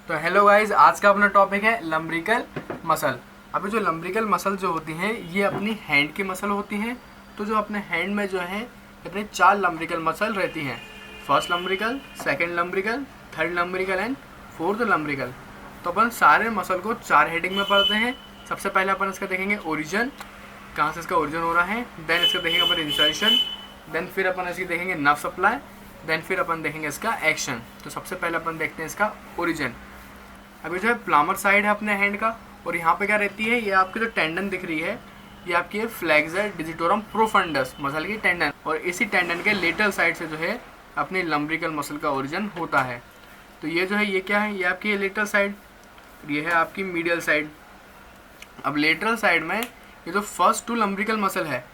तो hello guys, आज का अपना टॉपिक है लम्ब्रिकल मसल। अभी जो लम्ब्रिकल मसल जो होती हैं ये अपनी हैंड की मसल होती हैं। तो जो अपने हैंड में जो है अपने 4 लम्ब्रिकल मसल रहती हैं। First lumbrical, second lumbrical, third lumbrical and fourth lumbrical. तो अपन सारे मसल को 4 हेडिंग में पढ़ते हैं। सबसे पहले अपन इसका देखेंगे ओरिजिन, कहाँ से इसका ओरिजिन हो रहा है। देन इसका देखेंगे अपन इंसर्शन, देन फिर अपन इसकी देखेंगे नर्व सप्लाई, देन फिर अपन देखेंगे इसका एक्शन। तो सबसे पहले अपन देखते हैं इसका ओरिजिन। अभी जो है प्लामर साइड है अपने हैंड का, और यहाँ पे क्या रहती है, ये आपकी जो टेंडन दिख रही है ये आपकी है फ्लेक्सर डिजिटोरम प्रोफंडस मसल की टेंडन, और इसी टेंडन के लेटरल साइड से जो है अपनी लम्ब्रिकल मसल का ओरिजिन होता है। तो ये जो है ये क्या है, ये आपकी लेटरल साइड, ये है आपकी मीडियल साइड। अब लेटरल साइड में ये जो फर्स्ट 2 लम्ब्रिकल मसल है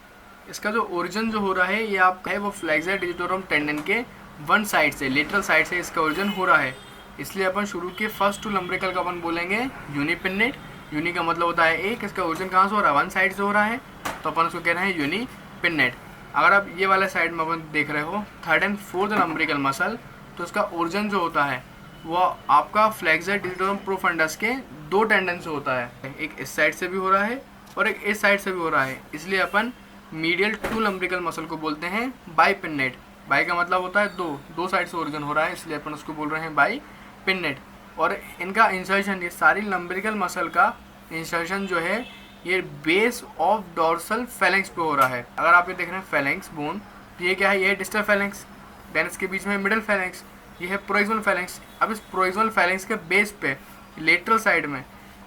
इसका जो ओरिजिन जो हो रहा है ये आपका है वो फ्लेक्सर डिजिटोरम टेंडन के वन साइड से, लेटरल साइड से इसका ओरिजिन हो रहा है। इसलिए अपन शुरू के फर्स्ट 2 लम्ब्रिकल का अपन बोलेंगे यूनिपिन्नेट। यूनि का मतलब होता है एक, इसका ओरिजिन कहाँ से हो रहा है, वन साइड से हो रहा है, तो अपन उसको कह रहे हैं यूनिपिन्नेट। अगर आप ये वाले साइड में अपन देख रहे हो third and fourth lumbrical muscle, तो इसका ओरिजिन जो होता है वो आपका फ्लेक्सर डिजिटोरम प्रोफंडस के 2 टेंडन से होता है। एक इस साइड से भी हो रहा है और एक इस साइड से भी हो रहा है। इसलिए अपन मीडियल 2 लम्ब्रिकल मसल को बोलते हैं बाइपिन्नेट। बाई का मतलब होता है दो साइड से ओरिजिन हो रहा है, इसलिए अपन उसको बोल रहे हैं बाइपिन्नेट। और इनका इंसर्शन, ये सारी लम्ब्रिकल मसल का इंसर्शन जो है ये बेस ऑफ डोर्सल फेलेंक्स पे हो रहा है। अगर आप ये देख रहे हैं फेलेंक्स बोन, तो ये क्या है, ये है डिस्टल फेलेंक्स, देन इसके बीच में मिडल फेलेंक्स, ये है प्रोक्सिमल फेलेंक्स। अब इस प्रोक्सिमल फेलेंक्स के बेस पे लेटरल साइड में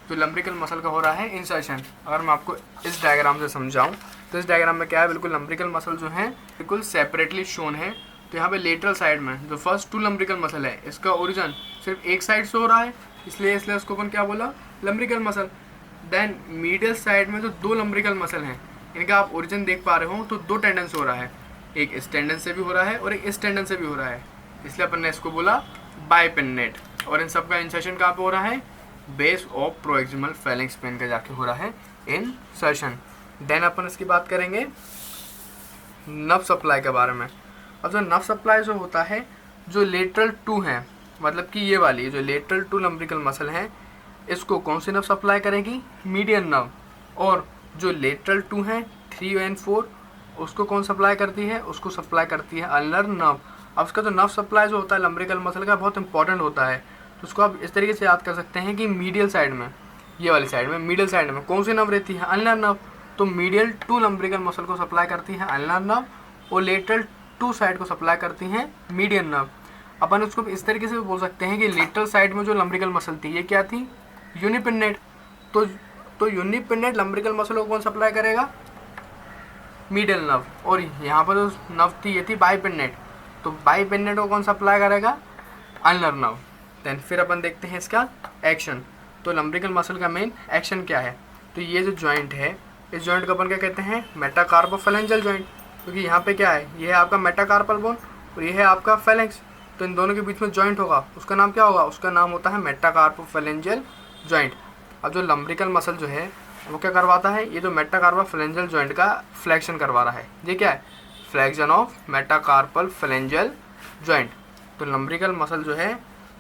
जो लम्ब्रिकल मसल का हो रहा है इंसर्शन। अगर मैं आपको इस डायग्राम से समझाऊं तो इस डायग्राम में क्या है, बिल्कुल लम्ब्रिकल मसल जो है बिल्कुल सेपरेटली शोन है। तो यहाँ पे लेटरल साइड में जो फर्स्ट 2 लम्ब्रिकल मसल है इसका ओरिजिन सिर्फ एक साइड से हो रहा है, इसलिए उसको अपन क्या बोला, lumbrical muscle. Then medial side में जो 2 लम्ब्रिकल मसल हैं इनका आप ओरिजिन देख पा रहे हो, तो 2 टेंडन से हो रहा है, एक इस टेंडन से भी हो रहा है और एक इस टेंडन से भी हो रहा है, इसलिए अपन ने इसको बोला बाइपिन्नेट। और इन सब का इंसर्शन कहाँ पे हो रहा है, बेस ऑफ प्रोक्सिमल फेलेंक्स पे इनका जाके हो रहा है इंसर्शन। देन अपन इसकी बात करेंगे नर्व सप्लाई के बारे में। अब जो नर्व सप्लाई जो होता है, जो लेटरल 2 है, मतलब कि ये वाली जो लेटरल 2 लम्ब्रिकल मसल है इसको कौन सी नर्व सप्लाई करेगी, मीडियन नर्व। और जो लेटरल 2 है 3 एंड 4 उसको कौन सप्लाई करती है, उसको सप्लाई करती है अल्नर नर्व। अब उसका जो नर्व सप्लाई जो होता है लम्ब्रिकल मसल का बहुत इंपॉर्टेंट होता है, तो उसको आप इस तरीके से याद कर सकते हैं कि मीडियल साइड में, ये वाली साइड में, मिडिल साइड में कौन सी नर्व रहती है, अल्नर नर्व। तो मीडियल 2 लम्ब्रिकल मसल को सप्लाई करती है अल्नर नर्व और लेटरल 2 साइड को सप्लाई करती हैं मीडियन नर्व। अपन उसको इस तरीके से भी बोल सकते हैं कि लेटरल साइड में जो लम्ब्रिकल मसल थी ये क्या थी, यूनिपिन्नेट। तो यूनिपिन्नेट लम्ब्रिकल मसल को कौन सप्लाई करेगा, मीडियल नर्व। और यहाँ पर जो नर्व थी ये थी बाइपिन्नेट, तो बाइपिन्नेट को कौन सप्लाई करेगा, अल्नर नर्व। देन फिर अपन देखते हैं इसका एक्शन। तो लम्ब्रिकल मसल का मेन एक्शन क्या है, तो ये जो जॉइंट है इस जॉइंट को अपन क्या कहते हैं, मेटाकार्पोफेलेंजियल जॉइंट। क्योंकि यहाँ पे क्या है, ये है आपका मेटाकार्पल बोन और ये है आपका फेलेंक्स, तो इन दोनों के बीच में जॉइंट होगा, उसका नाम क्या होगा, उसका नाम होता है मेटाकार्पोफेलेंजियल जॉइंट। अब जो लम्ब्रिकल मसल जो है वो क्या करवाता है, ये जो मेटाकार्पोफेलेंजियल जॉइंट का फ्लेक्शन करवा रहा है, ये क्या है, फ्लेक्शन ऑफ मेटाकार्पल फेलेंजियल जॉइंट। तो लम्ब्रिकल मसल जो है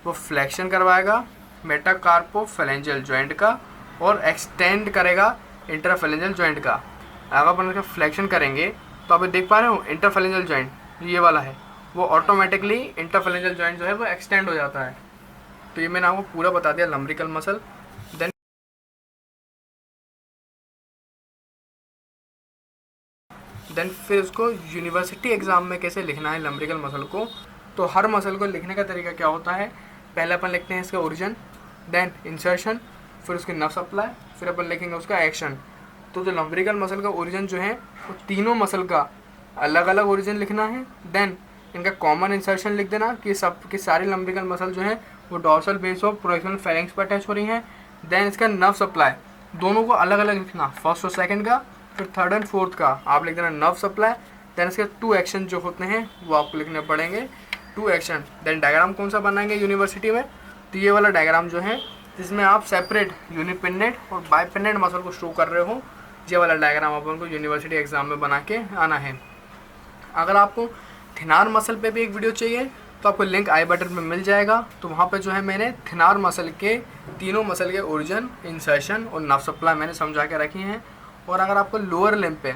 वो फ्लेक्शन करवाएगा मेटाकार्पोफेलेंजियल जॉइंट का और एक्सटेंड करेगा इंटरफेलेंजियल जॉइंट का। अगर अपन इसका फ्लेक्शन करेंगे तो आप देख पा रहे हो इंटरफेलेंजियल जॉइंट ये वाला है वो ऑटोमेटिकली इंटरफेलेंजियल जॉइंट जो है वो एक्सटेंड हो जाता है। तो ये मैंने आपको पूरा बता दिया लम्ब्रिकल मसल। देन फिर उसको यूनिवर्सिटी एग्जाम में कैसे लिखना है लम्ब्रिकल मसल को। तो हर मसल को लिखने का तरीका क्या होता है, पहले अपन लिखते हैं इसका ओरिजिन, देन इंसर्शन, फिर उसकी नर्व सप्लाई, फिर अपन लिखेंगे उसका एक्शन। तो जो लम्ब्रिकल मसल का ओरिजिन जो है वो तीनों मसल का अलग अलग ओरिजिन लिखना है। देन इनका कॉमन इंसर्शन लिख देना कि सारी लम्ब्रिकल मसल जो है वो डोर्सल बेस ऑफ प्रोक्सिमल फेलेंक्स पर अटैच हो रही हैं। देन इसका नर्व सप्लाई दोनों को अलग अलग लिखना, फर्स्ट और सेकंड का, फिर थर्ड एंड फोर्थ का आप लिख देना नर्व सप्लाई। देन इसके 2 एक्शन जो होते हैं वो आपको लिखने पड़ेंगे, 2 एक्शन। देन डायग्राम कौन सा बनाएंगे यूनिवर्सिटी में, तो ये वाला डायग्राम जो है जिसमें आप सेपरेट यूनिपिन्नेट और बाइपिन्नेट मसल को शो कर रहे हो, ये वाला डायग्राम अपन को यूनिवर्सिटी एग्जाम में बना के आना है। अगर आपको थिनार मसल पे भी एक वीडियो चाहिए तो आपको लिंक आई बटन में मिल जाएगा। तो वहाँ पे जो है मैंने थिनार मसल के तीनों मसल के ओरिजिन, इंसर्शन और नर्व सप्लाई मैंने समझा के रखी हैं। और अगर आपको लोअर लिम्ब पे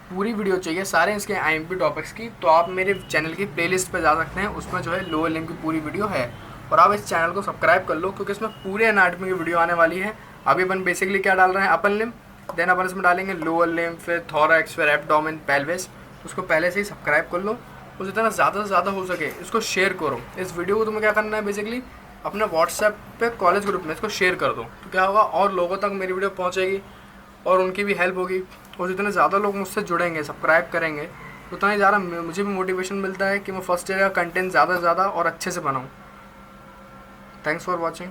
पूरी वीडियो चाहिए सारे इसके IMP टॉपिक्स की, तो आप मेरे चैनल की प्लेलिस्ट पे जा सकते हैं, उसमें जो है लोअर लिम्ब की पूरी वीडियो है। और आप इस चैनल को सब्सक्राइब कर लो क्योंकि इसमें पूरे एनाटॉमी की वीडियो आने वाली है। अभी अपन बेसिकली क्या डाल रहे हैं, अपर लिम्ब, देन अपन इसमें डालेंगे लोअर लिम्ब, फिर थोरैक्स, फिर एब्डोमेन, पेल्विस। उसको पहले से ही सब्सक्राइब कर लो और जितना ज़्यादा से ज़्यादा हो सके इसको शेयर करो। इस वीडियो को तुम्हें क्या करना है, बेसिकली अपने व्हाट्सएप पे कॉलेज ग्रुप में इसको शेयर कर दो, तो क्या होगा और लोगों तक मेरी वीडियो पहुंचेगी और उनकी भी हेल्प होगी। और जितने ज़्यादा लोग मुझसे जुड़ेंगे, सब्सक्राइब करेंगे, उतना ही ज़्यादा मुझे भी मोटिवेशन मिलता है कि मैं फर्स्ट ईयर का कंटेंट ज़्यादा से ज़्यादा और अच्छे से बनाऊँ। Thanks for watching.